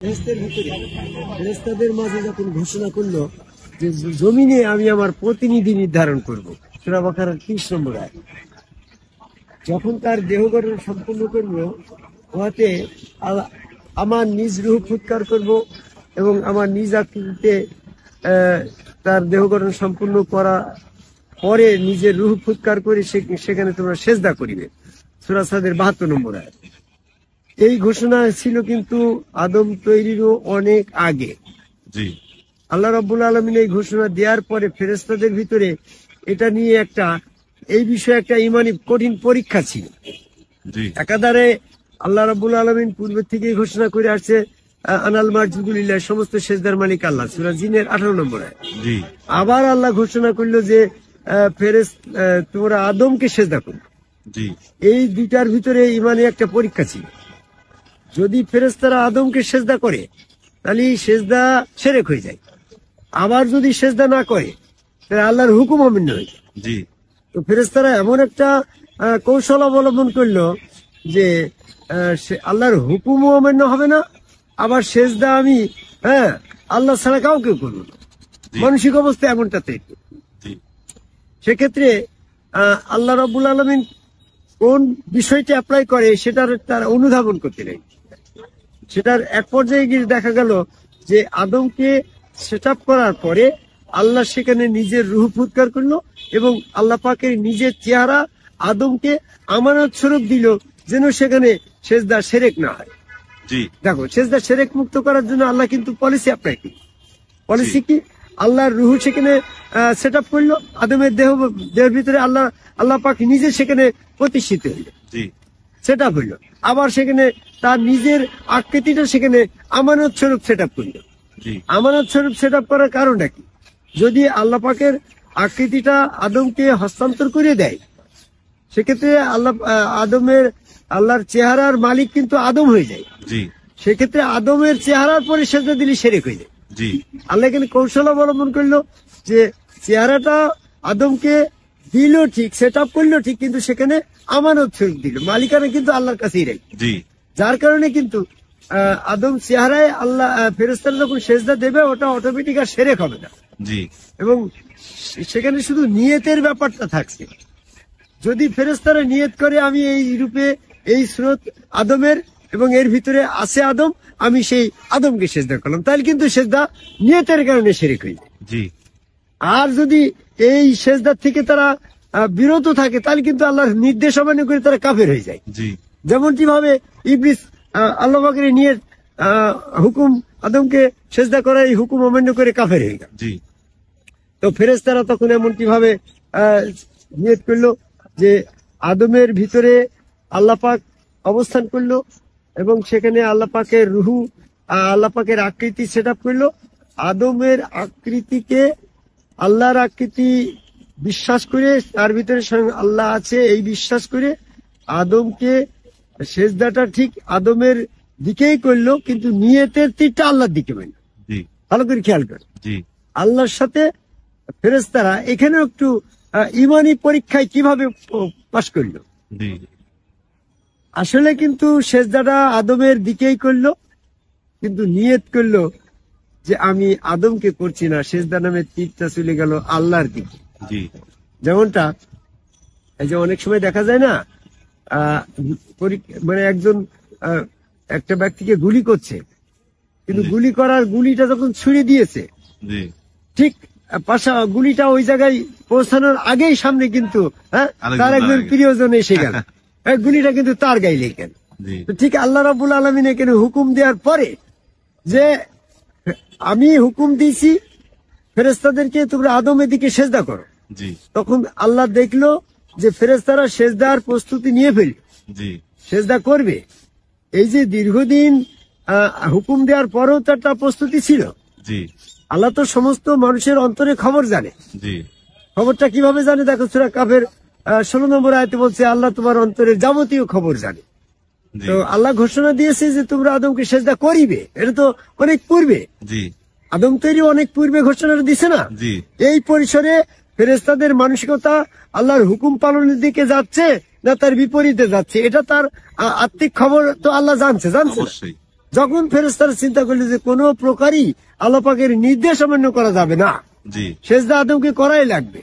ফেরেশতাদের ভিতরে ফেরেশতাদের মাঝে যখন ঘোষণা করলো যে জমিনে আমি আমার প্রতিনিধি নির্ধারণ করব, সূরা বাকারার 30 নম্বর আয়াত। যখন তার দেহ গঠন সম্পূর্ণ করবো, উহাতে আমার নিজ রূহ ফুৎকার করব এবং আমার নিজ আকৃতিতে তার দেহ গঠন সম্পূর্ণ করা পরে নিজের রূহ ফুৎকার করে সেখানে তোমরা সেজদা করিবে, সূরা সাদের 72 নম্বর আয়াত। এই ঘোষণা ছিল কিন্তু আদম তৈরিরও অনেক আগে। আল্লাহ রাব্বুল আলামিন এই ঘোষণা দেওয়ার পরে ফেরেশতাদের ভিতরে এটা নিয়ে এই বিষয়ে একটা ইমানি কঠিন পরীক্ষা ছিল। একাধারে আল্লাহ রাব্বুল আলামিন পূর্বে থেকেই ঘোষণা করে আসছে, আনাল মারজুদুলিল্লাহ, সমস্ত সেজদার মালিক আল্লাহ, সূরা জিনের 18 নম্বর আয়াত। আবার আল্লাহ ঘোষণা করলো যে তোমরা আদমকে সেজদা করো। এই দুইটার ভিতরে ইমানে একটা পরীক্ষা ছিল। যদি ফেরেশতারা আদমকে সেজদা করে তাহলে সেজদা শিরক হয়ে যায়, আবার যদি সেজদা না করে তাহলে আল্লাহর হুকুম অমান্য হয়ে যায়। তো ফেরেশতারা এমন একটা কৌশল অবলম্বন করলো যে আল্লাহর হুকুমও অমান্য হবে না, আবার সেজদা আমি আল্লাহ ছাড়া কাউকে করবো না। মানসিক অবস্থা এমনটাতে সেক্ষেত্রে আল্লাহ রাব্বুল আলামিন কোন বিষয়টা অ্যাপ্লাই করে সেটার তার অনুধাবন করতে নেই। সেটার এক পর্যায়ে গিয়ে দেখা গেল যে আদমকে সেট আপ করার পরে আল্লাহ সেখানে নিজের রূহ ফুৎকার করলো এবং আল্লাহ পাকের নিজের চেহারা আদমকে আমানত স্বরূপ দিল, যেন সেখানে সেজদা শিরক না হয়। দেখো, সেজদা শিরক মুক্ত করার জন্য আল্লাহ কিন্তু পলিসি অ্যাপ্লাই করল। পলিসি কি? আল্লাহর রূহ সেখানে সেট আপ করলো, আদমের দেহের ভিতরে আল্লাহ পাক নিজে সেখানে প্রতিষ্ঠিত হইল, সেট আপ হইল। আবার সেখানে তার নিজের আকৃতিটা সেখানে আমানত স্বরূপ সেট আপ করলো। আমানত স্বরূপ সেট আপ করার কারণটা কি? যদি আল্লাহ পাকের আকৃতিটা আদমকে হস্তান্তর করে দেয়, সেক্ষেত্রে আল্লাহর চেহারার মালিক কিন্তু আদম হয়ে যায়। সেক্ষেত্রে আদমের চেহারার পরে সেজদা দিলে শিরক হয়ে যায়। আল্লাহ এখানে কৌশল অবলম্বন করলো যে চেহারাটা আদমকে দিল ঠিক, সেট আপ করলো ঠিক, কিন্তু সেখানে আমানত স্বরূপ দিল, মালিকানা কিন্তু আল্লাহর কাছেই রাখে। যার কারণে কিন্তু আদম চেহারায় আল্লাহ ফেরেশতারা যখন সেজদা দেবে ওটা অটোমেটিক আর শিরক হবে না। এবং সেখানে শুধু নিয়তের ব্যাপারটা থাকছে। যদি ফেরেশতারা নিয়ত করে আমি এই রূপে এই সুরত আদমের এবং এর ভিতরে আছে আদম, আমি সেই আদমকে সেজদা করলাম, তাহলে কিন্তু সেজদা নিয়তের কারণে শিরক হয়ে যায়। আর যদি এই সেজদার থেকে তারা বিরত থাকে তাহলে কিন্তু আল্লাহর নির্দেশ অমান্য করে তারা কাফের হয়ে যায়। যেমনটি ভাবে ইবলিস আল্লাহ পাকের নিয়ত হুকুম আদমকে সেজদা করা, এই হুকুম অমান্য করে কাফের হয়ে গেল। তো ফেরেশতারা তখন এমনটি ভাবে নিয়ত করলো যে আদমের ভিতরে আল্লাহ পাক অবস্থান করলো এবং সেখানে আল্লাহ পাকের রূহ আল্লাহ পাকের আকৃতি সেট আপ করলো। আদমের আকৃতিকে আল্লাহর আকৃতি বিশ্বাস করে, তার ভিতরে স্বয়ং আল্লাহ আছে এই বিশ্বাস করে আদমকে সেজদাটা ঠিক আদমের দিকেই করলো, কিন্তু নিয়তের তীরটা আল্লাহর দিকে মানল। ভালো করে খেয়াল করে, আল্লাহর সাথে ফেরেশতারা এখানে একটু ইমানি পরীক্ষায় কিভাবে পাশ করলো। আসলে কিন্তু সেজদাটা আদমের দিকেই করলো, কিন্তু নিয়ত করলো যে আমি আদমকে করছি না, সেজদা নামের তীরটা চলে গেল আল্লাহর দিকে। যেমনটা এই যে অনেক সময় দেখা যায় না, মানে একজন একটা ব্যক্তিকে গুলি করছে, কিন্তু গুলি করার গুলিটা যখন ছুড়ে দিয়েছে, ঠিক গুলিটা ওই জায়গায় পৌঁছানোর আগেই সামনে কিন্তু তার একজন প্রিয়জন এসে গেল, গুলিটা কিন্তু তার গায়ে লেগে গেল। ঠিক আল্লাহ রাব্বুল আলামিন এখানে হুকুম দেওয়ার পরে যে আমি হুকুম দিয়েছি ফেরেশতাদেরকে তোমরা আদমের দিকে সেজদা করো, তখন আল্লাহ দেখলো যে ফেরেশতারা সেজদার প্রস্তুতি নিয়ে ফেলল, সেজদা করবে। এই যে দীর্ঘদিন হুকুম দেওয়ার পরেও তার প্রস্তুতি ছিল। আল্লাহ তো সমস্ত মানুষের অন্তরে খবর জানে। খবরটা কিভাবে জানে? দেখো সূরা কাফের 16 নম্বর আয়াতে বলছে আল্লাহ তোমার অন্তরের যাবতীয় খবর জানে। তো আল্লাহ ঘোষণা দিয়েছে যে তোমরা আদমকে সেজদা করিবে, এটা তো অনেক পূর্বে, আদম তৈরি অনেক পূর্বে ঘোষণাটা দিছে না? এই পরিসরে ফেরেশতাদের মানসিকতা আল্লাহর হুকুম পালনের দিকে যাচ্ছে না তার বিপরীতে যাচ্ছে, এটা তার আত্মিক খবর তো আল্লাহ জানছে। যখন ফেরেশতারা চিন্তা করলো যে কোনো প্রকারই আল্লাহ পাকের নির্দেশ অমান্য করা যাবে না, সেজদা আদমকে করাই লাগবে।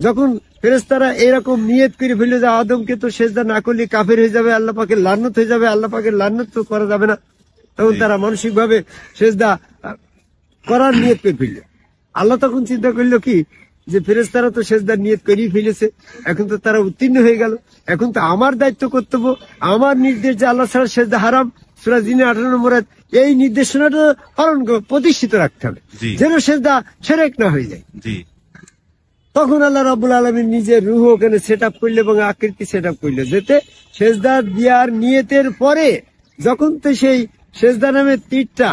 যখন ফেরেশতারা এরকম নিয়ত করে ফেললো যে আদমকে তো সেজদা না করলে কাফের হয়ে যাবে, আল্লাহ পাকের লানত হয়ে যাবে, আল্লাহ পাকের লানত তো করা যাবে না, তখন তারা মানসিক ভাবে সেজদা করার নিয়ত করে ফেললো। আল্লাহ তখন চিন্তা করলো কি যে ফেরেশতারা তো সেজদার নিয়ত করেই ফেলেছে, এখন তো তারা উত্তীর্ণ হয়ে গেল, এখন তো আমার দায়িত্ব কর্তব্য, আমার নির্দেশ যে আল্লাহ ছাড়া সেজদা হারাম, সূরা জিনের 18 নম্বর আয়াত, এই নির্দেশনাটা পালন প্রতিষ্ঠিত রাখতে হবে যেন সেজদা শিরক না হয়ে যায়। তখন আল্লাহ রাব্বুল আলামিন নিজের রূহ ওখানে সেট আপ করলো এবং আকৃতি সেট আপ করলো, যেতে সেজদা দেওয়ার নিয়তের পরে যখন তো সেই সেজদা নামের তীরটা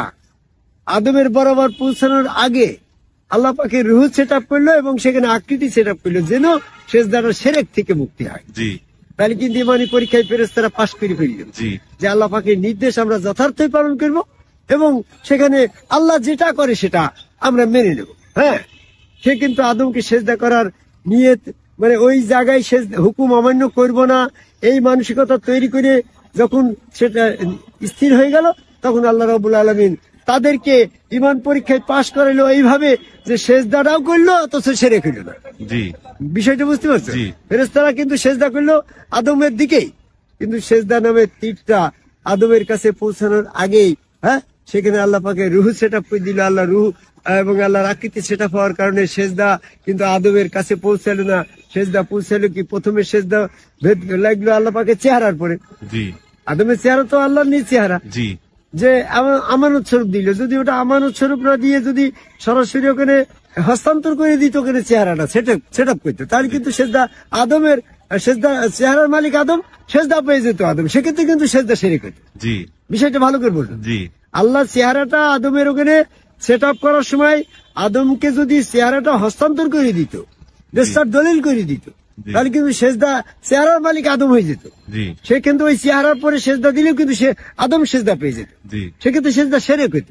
আদমের বরাবর পৌঁছানোর আগে আল্লাহ পাকে রূহ সেট আপ করলো এবং সেখানে আকৃতি সেট আপ করলো যেন সেজদাটা শিরক থেকে মুক্তি হয়। তাহলে কিন্তু ইমানি পরীক্ষায় ফেরেশতারা পাশ করে ফেলল যে আল্লাহ পাকের নির্দেশ আমরা যথার্থই পালন করব এবং সেখানে আল্লাহ যেটা করে সেটা আমরা মেনে নেব। হ্যাঁ, সে কিন্তু আদমকে সেজদা করার নিয়ত মানে ওই জায়গায় হুকুম অমান্য করব না এই মানসিকতা তৈরি করে যখন সেটা স্থির হয়ে গেল, তখন আল্লাহ রাব্বুল আলামিন তাদেরকে ইমান পরীক্ষায় পাশ করাইলো এইভাবে যে সেজদাটাও করলো অথচ শিরক হইল না। বিষয়টা বুঝতে পারছো? ফেরেশতারা কিন্তু সেজদা করলো আদমের দিকেই, কিন্তু সেজদা নামের তীরটা আদমের কাছে পৌঁছানোর আগেই হ্যাঁ সেখানে আল্লাহ পাকে রূহ সেট আপ করে দিল। আল্লাহ রূহ এবং আল্লাহর আকৃতি সেট আপ হওয়ার কারণে সেজদা কিন্তু আদমের কাছে পৌঁছালো না। সেজদা পৌঁছালো কি, প্রথমে সেজদা ভেদ লাগলো আল্লাহ পাকে চেহারার পরে। আদমের চেহারা তো আল্লাহর নিজ চেহারা, যে আমানত স্বরূপ দিল, যদি ওটা আমানত স্বরূপ না দিয়ে যদি সরাসরি ওখানে হস্তান্তর করে দিত ওখানে চেহারাটা সেট আপ করতো, তাহলে কিন্তু সেজদা আদমের সেজদা চেহারার মালিক আদম, সেজদা পেয়ে যেত আদম, সেক্ষেত্রে কিন্তু সেজদা শিরক হতো। বিষয়টা ভালো করে বলতো। আল্লাহ চেহারাটা আদমের ওখানে সেট আপ করার সময় আদমকে যদি চেহারাটা হস্তান্তর করে দিত, দেশটার দলিল করে দিত, তাহলে কিন্তু সেজদা চেহারার মালিক আদম হয়ে যেত। সে কিন্তু ওই চেহারার পরে সেজদা দিলেও কিন্তু সে আদম সেজদা পেয়ে যেত, সেক্ষেত্রে সেজদা শিরক হইত।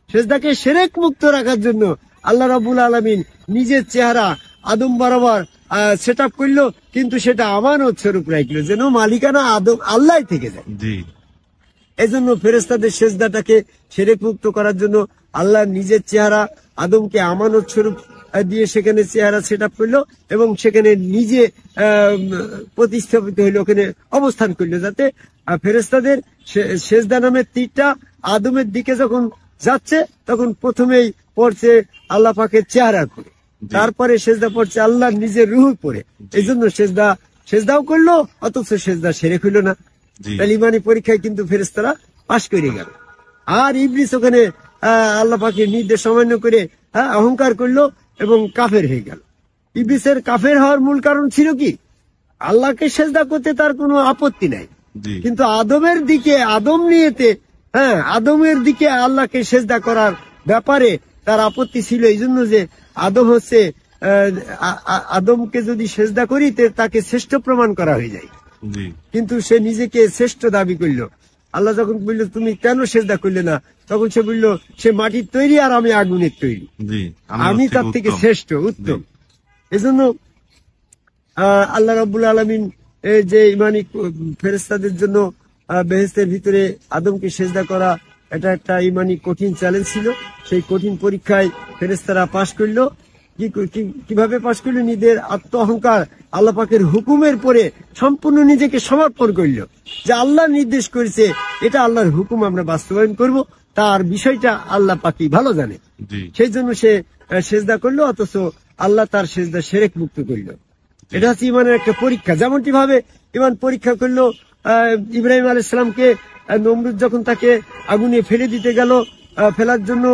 সেজদাকে শিরক মুক্ত রাখার জন্য আল্লাহ রাব্বুল আলামিন নিজের চেহারা আদম বরাবর সেট আপ করলো, কিন্তু সেটা আমানত স্বরূপ রাখলো যেন মালিকানা আদম আল্লাহ থেকে যায়। এই জন্য ফেরেশতাদের সেজদাটাকে শিরক মুক্ত করার জন্য আল্লাহ নিজের চেহারা আদমকে আমানত স্বরূপ দিয়ে সেখানে চেহারা সেট আপ করলো এবং সেখানে নিজে প্রতিস্থাপিত হইলো, ওখানে অবস্থান করলো, যাতে ফেরেশতাদের সেজদা নামের তীরটা আদমের দিকে যখন যাচ্ছে তখন প্রথমেই পড়ছে আল্লাহ পাকের চেহারার পরে, তারপরে সেজদা পড়ছে আল্লাহ নিজের রূহ পরে। এই জন্য সেজদাও করলো অথচ সেজদা শিরক হইল না। তাহলে ইমানি পরীক্ষায় কিন্তু ফেরেশতারা পাশ করে গেল। আর ইবলিস ওখানে আল্লাহ পাকের নির্দেশ অমান্য করে অহংকার করলো এবং কাফের হয়ে গেল। ইবলিসের কাফের হওয়ার মূল কারণ ছিল কি, আল্লাহকে সেজদা করতে তার কোনো আপত্তি নাই, কিন্তু আদমের দিকে আদমের দিকে আল্লাহকে সেজদা করার ব্যাপারে তার আপত্তি ছিল। এই জন্য যে আদম হচ্ছে আদমকে যদি সেজদা করি তাকে শ্রেষ্ঠ প্রমাণ করা হয়ে যায়, কিন্তু সে নিজেকে শ্রেষ্ঠ দাবি করলো। আল্লাহ যখন বলল তুমি কেন সেজদা করলে না, তখন সে বলল সে মাটির তৈরি আর আমি আগুনের তৈরি, আমি তার থেকে শ্রেষ্ঠ উত্তম। এজন্য আল্লাহ রাব্বুল আলামিন যে ইমানি ফেরেশতাদের জন্য বেহেশতের ভিতরে আদমকে সেজদা করা এটা একটা ইমানি কঠিন চ্যালেঞ্জ ছিল। সেই কঠিন পরীক্ষায় ফেরেশতারা পাশ করলো। কিভাবে পাশ করলো? নিজের আত্ম অহংকার আল্লাহ পাকের হুকুমের পরে সম্পূর্ণ নিজেকে সমর্পণ করলো, যে আল্লাহ নির্দেশ করেছে এটা আল্লাহর হুকুম, আমরা বাস্তবায়ন করব, তার বিষয়টা আল্লাহ পাকই ভালো জানে। সেই জন্য সে সেজদা করলো, অথচ আল্লাহ তার সেজদা শিরক মুক্ত করলো। এটা হচ্ছে ইমানের একটা পরীক্ষা। যেমনটি ভাবে ইমান পরীক্ষা করলো ইব্রাহিম আলাইহিস সালামকে, নমরুদ যখন তাকে আগুনে ফেলে দিতে গেল, ফেলার জন্য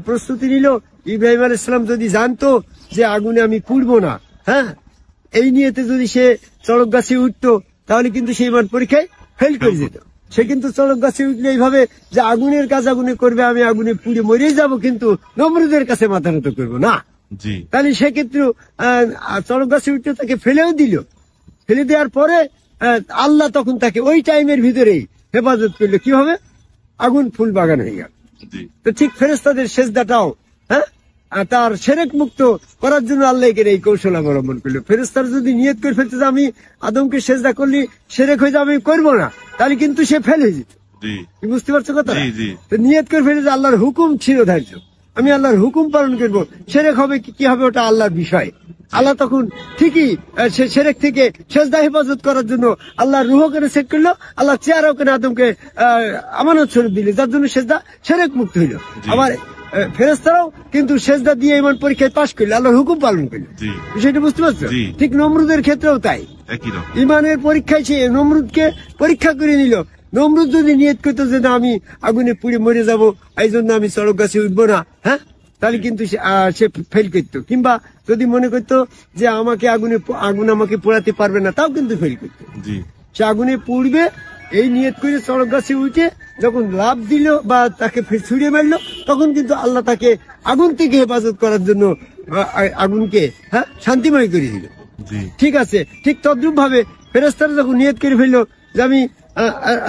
প্রস্তুতি নিল, ইব্রাহিম আলাইহিস সালাম যদি জানতো যে আগুনে আমি পুড়বো না, হ্যাঁ, এই নিয়েতে যদি সে চড়ক গাছে উঠতো তাহলে কিন্তু সে ইমান পরীক্ষায় ফেল করে যেত। সে কিন্তু চড়ক গাছে উঠলে এইভাবে যে আগুনের কাজ আগুনে করবে, আমি আগুনে পুড়ে মরেই যাব, কিন্তু নমরুদের কাছে মাথা নত করবো না। তাহলে সেক্ষেত্রে চড়ক গাছে উঠতে তাকে ফেলেও দিল। ফেলে দেওয়ার পরে আল্লাহ তখন তাকে ওই টাইমের ভিতরেই হেফাজত করলো, কিভাবে? আগুন ফুল বাগান হয়ে গেল। তো ঠিক ফেরেশতাদের সেজদাটাও তার শিরক মুক্ত করার জন্য আল্লাহ এই কৌশল অবলম্বন করলো। ফেরেশতারা যদি নিয়ত করে ফেলতে যে আমি আদমকে সেজদা করলে শিরক হয়ে যাবে, আমি করবো না, তাহলে কিন্তু সে ফেল হয়ে যেত। কি বুঝতে পারছো কথা? তো নিয়ত করে ফেলে যে আল্লাহর হুকুম চিরধার্য, আমি আল্লাহর হুকুম পালন করবো। সেরেক হবে কি হবে ওটা আল্লাহর বিষয়। আল্লাহ তখন ঠিকই সেরেক থেকে সেজদা হেফাজত করার জন্য আল্লাহ রুহ করে সেট করলো, আল্লাহ চেহারাও করে আদমকে আমানত স্বরূপ দিল, যার জন্য সেজদা সেরেক মুক্ত হইল। আবার ফেরেশতারাও কিন্তু সেজদা দিয়ে ইমান পরীক্ষায় পাশ করলো, আল্লাহর হুকুম পালন করলো। বিষয়টা বুঝতে পারছো? ঠিক নমরুদের ক্ষেত্রেও তাই, ইমানের পরীক্ষায় সে নমরুদকে পরীক্ষা করে নিল। নমরুদ যদি নিয়ত করতো যে না আমি আগুনে পুড়ে মরে যাবো, এই জন্য আমি চড়ক গাছে উঠবো না, হ্যাঁ, তাহলে কিন্তু সে ফেল করতো। কিংবা যদি মনে করতো যে আগুন আমাকে পোড়াতে পারবে না, তাও কিন্তু ফেল করতো। সে আগুনে পুড়বে এই নিয়ত করে চড়ক গাছে উঠে যখন লাভ দিল বা তাকে ছুড়িয়ে মারলো, তখন কিন্তু আল্লাহ তাকে আগুন থেকে হেফাজত করার জন্য আগুনকে শান্তিময় করে দিল। ঠিক আছে, ঠিক তদ্রুপ ভাবে ফেরেশতারা যখন নিয়ত করে ফেললো যে আমি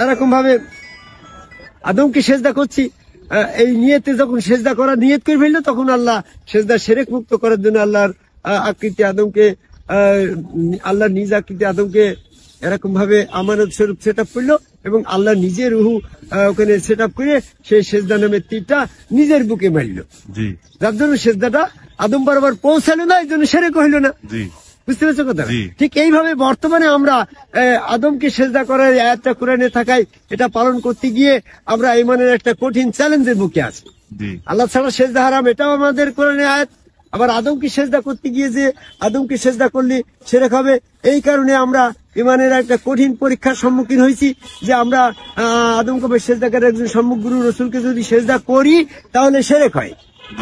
এরকম ভাবে আদমকে সেজদা করছি, এই নিয়তে যখন সেজদা করার নিয়ত করে ফেললো, তখন আল্লাহ সেজদা সেরেক মুক্ত করার জন্য আল্লাহর আকৃতি আদমকে আল্লাহ নিজ আকৃতি আদমকে এরকম ভাবে আমানত স্বরূপ সেট আপ করলো এবং আল্লাহ নিজের রুহু ওখানে সেট আপ করে সেই সেজদা নামের তীরটা নিজের বুকে মারল, যার জন্য সেজদাটা আদম বরাবর পৌঁছালো না, এই জন্য সেরেক হইল না। বুঝতে পেরেছো কথা? ঠিক এইভাবে বর্তমানে আমরা আদমকে সেজদা করার আয়াতটা কোরআনে থাকায় এটা পালন করতে গিয়ে আমরা ইমানের একটা কঠিন চ্যালেঞ্জের মুখে আছি। আল্লাহ ছাড়া সেজদা হারাম, এটাও আমাদের কোরআনে আয়াত। আবার আদমকে সেজদা করতে গিয়ে যে আদমকে সেজদা করলে সেরেক হবে, এই কারণে আমরা ইমানের একটা কঠিন পরীক্ষার সম্মুখীন হয়েছি যে আমরা আদমকে সেজদা করে একজন সম্মুখ গুরু রসুলকে যদি সেজদা করি তাহলে সেরেক হয়,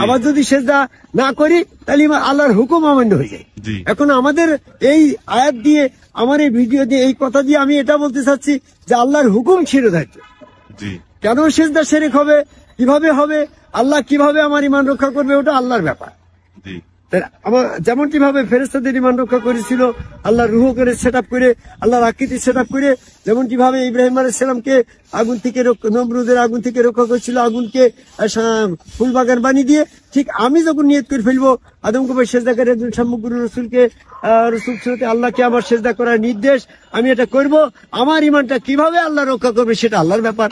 আবার যদি সেজদা না করি তাহলে আল্লাহর হুকুম অমান্য হয়ে যায়। এখন আমাদের এই আয়াত দিয়ে, আমার এই ভিডিও দিয়ে, এই কথা দিয়ে আমি এটা বলতে চাচ্ছি যে আল্লাহর হুকুম চিরধার্য। কেন সেজদা সেরেক হবে, কিভাবে হবে, আল্লাহ কিভাবে আমার ইমান রক্ষা করবে, ওটা আল্লাহর ব্যাপার। আমার যেমনটি ভাবে ফেরেশতাদের ইমান রক্ষা করেছিল আল্লাহ রুহ করে সেট আপ করে, আল্লাহর আকৃতি সেট আপ করে, যেমনটি ভাবে ইব্রাহিম আলাইহিস সালামকে আগুন থেকে নমরুদের আগুন থেকে রক্ষা করেছিল আগুনকে ফুল বাগান বানিয়ে দিয়ে, ঠিক আমি যখন নিয়ত করে ফেলবো আদমকে সেজদা করে একজন সম্মুখ রসুলকে রসুল সুরতে আল্লাহকে আমার সেজদা করার নির্দেশ, আমি এটা করব, আমার ইমানটা কিভাবে আল্লাহ রক্ষা করবে সেটা আল্লাহর ব্যাপার।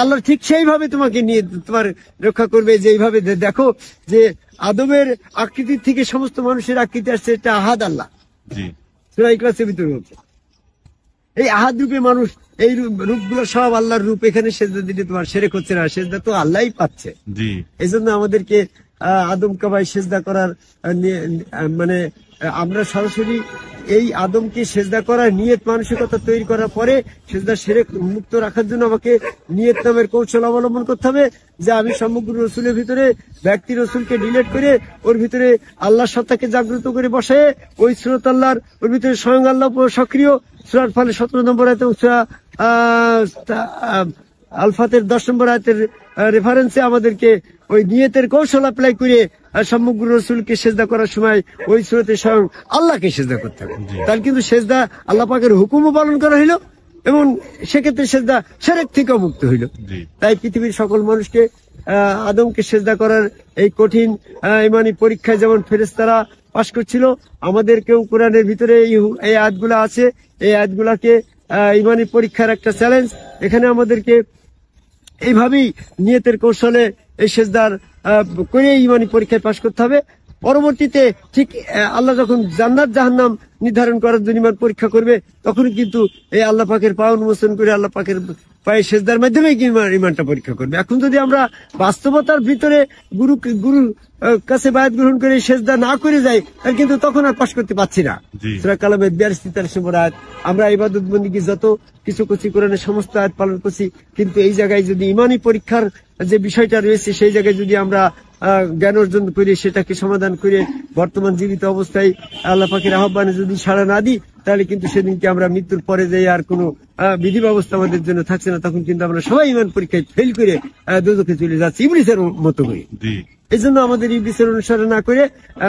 আল্লাহ ঠিক সেইভাবে তোমাকে নিয়ে তোমার রক্ষা করবে, যে এইভাবে দেখো যে আদমের আকৃতির থেকে সমস্ত মানুষের আকৃতি আসছে, এটা আহাদ আল্লাহ সূরা ইখলাসের ভিতরে বলছে। এই আহাদ রূপে মানুষ, এই রূপগুলো সব আল্লাহর রূপ, এখানে সেজদা দিলে তোমার সেরেক হচ্ছে না, সেজদা তো আল্লাহই পাচ্ছে। এই জন্য আমাদেরকে আদম কাবায় সেজদা করার মানে আমরা সরাসরি এই আদমকে সেজদা করার নিয়ত মানসিকতা তৈরি করার পরে সেজদা সেরেক মুক্ত রাখার জন্য আমাকে নিয়ত নামের কৌশল অবলম্বন করতে হবে যে আমি সমগ্র রসুলের ভিতরে ব্যক্তি রসুলকে ডিলেট করে ওর ভিতরে আল্লাহ সত্তাকে জাগ্রত করে বসে ওই সুরত আল্লাহর ওর ভিতরে স্বয়ং আল্লাহ সক্রিয় সুরার ফলে 17 নম্বর আয়াতে আলফাতের 10 নম্বর আয়াতের রেফারেন্সে আমাদেরকে ওই নিয়তের কৌশল অ্যাপ্লাই করে সমগ্র রসুলকে সেজদা করার সময় ওই সুরতে স্বয়ং আল্লাহকে সেজদা করতে হবে। তাহলে কিন্তু সেজদা আল্লাহ পাকের হুকুমও পালন করা হইল এবং সেক্ষেত্রে সেজদা সেরেক থেকেও মুক্ত হইল। তাই পৃথিবীর সকল মানুষকে আদমকে সেজদা করার এই কঠিন ইমানি পরীক্ষায় যেমন ফেরেশতারা পাশ করছিল, আমাদেরকেও কোরআনের ভিতরে এই আয়াতগুলো আছে, এই আয়াতগুলাকে ইমানি পরীক্ষার একটা চ্যালেঞ্জ। এখানে আমাদেরকে এইভাবেই নিয়তের কৌশলে এই সেজদার করে ইমানি পরীক্ষায় পাশ করতে হবে। পরবর্তীতে ঠিক আল্লাহ যখন জান্নাত জাহান্নাম নির্ধারণ করার জন্য ইমান পরীক্ষা করবে, তখন কিন্তু এই আল্লাহ পাকের পা উন্মোচন করে আল্লাহ পাকের পায়ে সেজদার মাধ্যমে ইমানটা পরীক্ষা করবে। এখন যদি আমরা বাস্তবতার ভিতরে গুরু কাছে বায়াত গ্রহণ করে সেজদা না করে যাই, তাহলে কিন্তু তখন আর পাশ করতে পারছি না। সূরা কালামের 42-43 নম্বর আয়াত। আমরা ইবাদত বন্দেগী যত কিছু করছি, কোরআনের সমস্ত আয়াত পালন করছি, কিন্তু এই জায়গায় যদি ইমানি পরীক্ষার যে বিষয়টা রয়েছে সেই জায়গায় যদি আমরা জ্ঞান অর্জন করে সেটাকে সমাধান করে বর্তমান জীবিত অবস্থায় আল্লাহ পাকের আহ্বানে যদি সাড়া না দিই, তাহলে কিন্তু সেদিনকে আমরা মৃত্যুর পরে যাই আর কোনো বিধি ব্যবস্থা আমাদের জন্য থাকছে না। তখন কিন্তু আমরা সবাই ইমান পরীক্ষায় ফেল করে দোজখে চলে যাচ্ছি ইবলীসের মতো করে। এই জন্য আমাদের ইবলীসের অনুসরণ না করে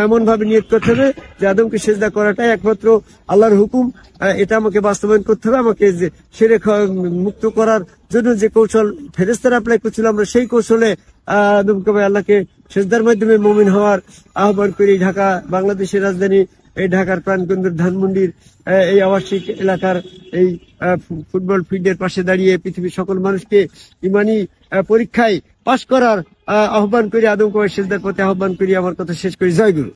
এমন ভাবে নিয়ত করতে হবে যে আদমকে সেজদা করাটাই একমাত্র আল্লাহর হুকুম, এটা আমাকে বাস্তবায়ন করতে হবে। আমাকে যে শিরক মুক্ত করার জন্য যে কৌশল ফেরেশতারা অ্যাপ্লাই করছিল, আমরা সেই কৌশলে আদমকে আল্লাহকে সেজদার মাধ্যমে মুমিন হওয়ার আহ্বান করি। ঢাকা বাংলাদেশের রাজধানী এই ঢাকার প্রাণকেন্দ্র ধানমন্ডির এই আবাসিক এলাকার এই ফুটবল ফিল্ডের পাশে দাঁড়িয়ে পৃথিবীর সকল মানুষকে ইমানি পরীক্ষায় পাশ করার আহ্বান করি, আদম কবি সেজদার প্রতি আহ্বান করি। আমার কথা শেষ করি। জয় গুরু।